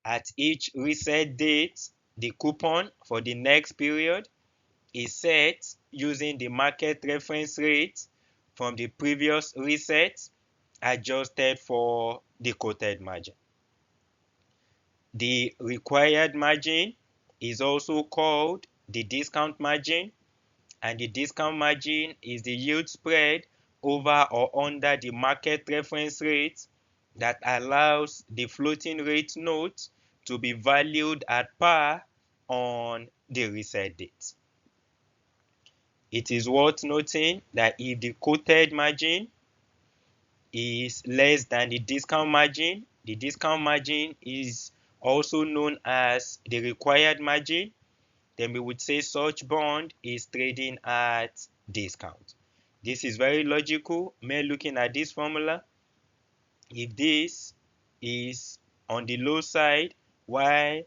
At each reset date, the coupon for the next period is set using the market reference rate from the previous reset adjusted for the quoted margin. The required margin is also called the discount margin, and the discount margin is the yield spread over or under the market reference rate that allows the floating rate note to be valued at par on the reset date. It is worth noting that if the quoted margin is less than the discount margin is also known as the required margin, then we would say such bond is trading at discount. This is very logical. Mere looking at this formula, if this is on the low side while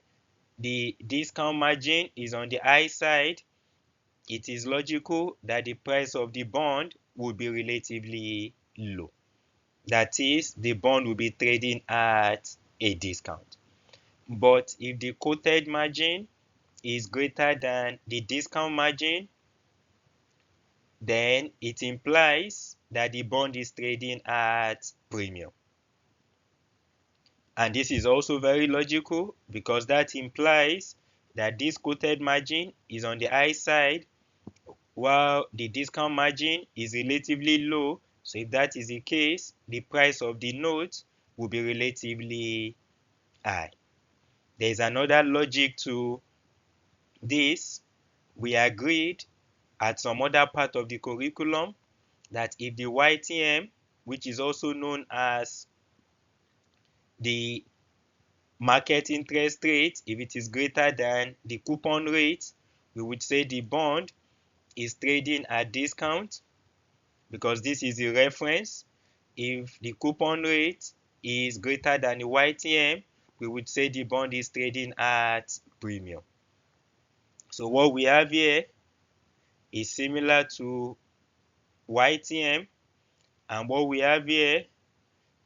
the discount margin is on the high side, it is logical that the price of the bond would be relatively low. That is, the bond will be trading at a discount. But if the quoted margin is greater than the discount margin, then it implies that the bond is trading at premium. And this is also very logical because that implies that this quoted margin is on the high side while the discount margin is relatively low. So if that is the case, the price of the note will be relatively high. There is another logic to this. We agreed at some other part of the curriculum that if the YTM, which is also known as the market interest rate, if it is greater than the coupon rate, we would say the bond is trading at discount because this is the reference. If the coupon rate is greater than the YTM, we would say the bond is trading at premium. So what we have here is similar to YTM, and what we have here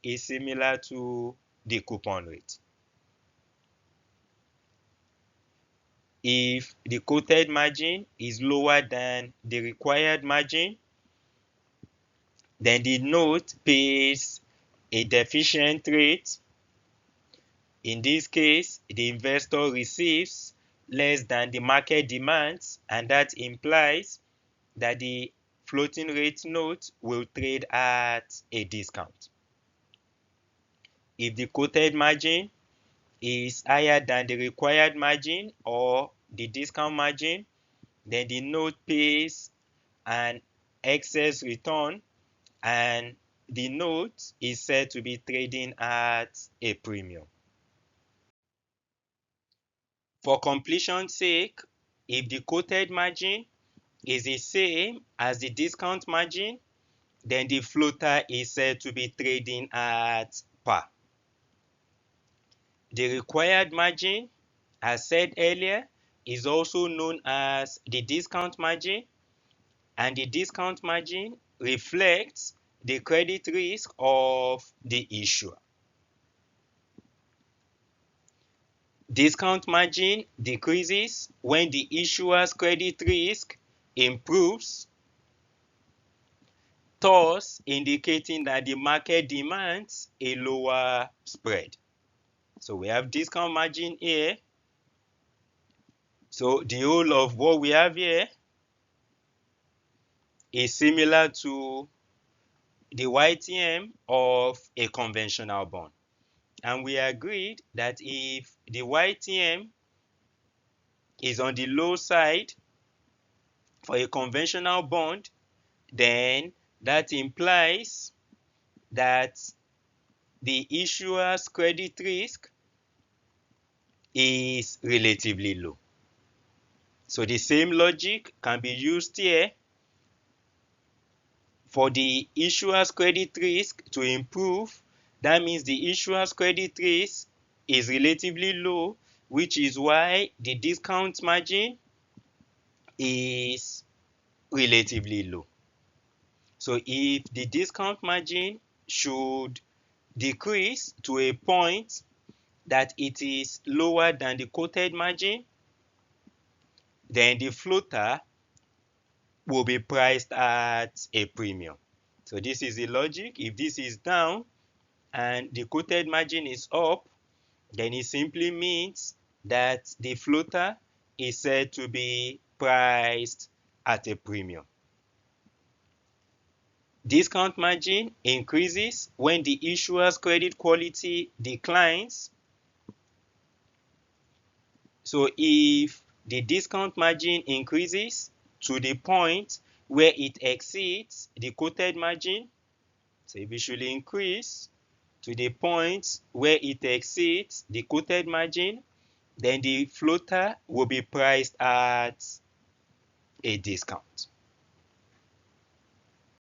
is similar to the coupon rate. If the quoted margin is lower than the required margin, then the note pays a deficient rate. In this case, the investor receives less than the market demands, and that implies that the floating rate note will trade at a discount. If the quoted margin is higher than the required margin or the discount margin, then the note pays an excess return and the note is said to be trading at a premium. For completion's sake, if the quoted margin is the same as the discount margin, then the floater is said to be trading at par. The required margin, as said earlier, is also known as the discount margin, and the discount margin reflects the credit risk of the issuer. Discount margin decreases when the issuer's credit risk improves, thus indicating that the market demands a lower spread. So we have discount margin here. So the whole of what we have here is similar to the YTM of a conventional bond. And we agreed that if the YTM is on the low side for a conventional bond, then that implies that the issuer's credit risk is relatively low. So the same logic can be used here. For the issuer's credit risk to improve, that means the issuer's credit risk is relatively low, which is why the discount margin is relatively low. So if the discount margin should decrease to a point that it is lower than the quoted margin, then the floater will be priced at a premium. So this is the logic. If this is down and the quoted margin is up, then it simply means that the floater is said to be priced at a premium. Discount margin increases when the issuer's credit quality declines. So if the discount margin increases to the point where it exceeds the quoted margin, so it should increase to the point where it exceeds the quoted margin, then the floater will be priced at a discount.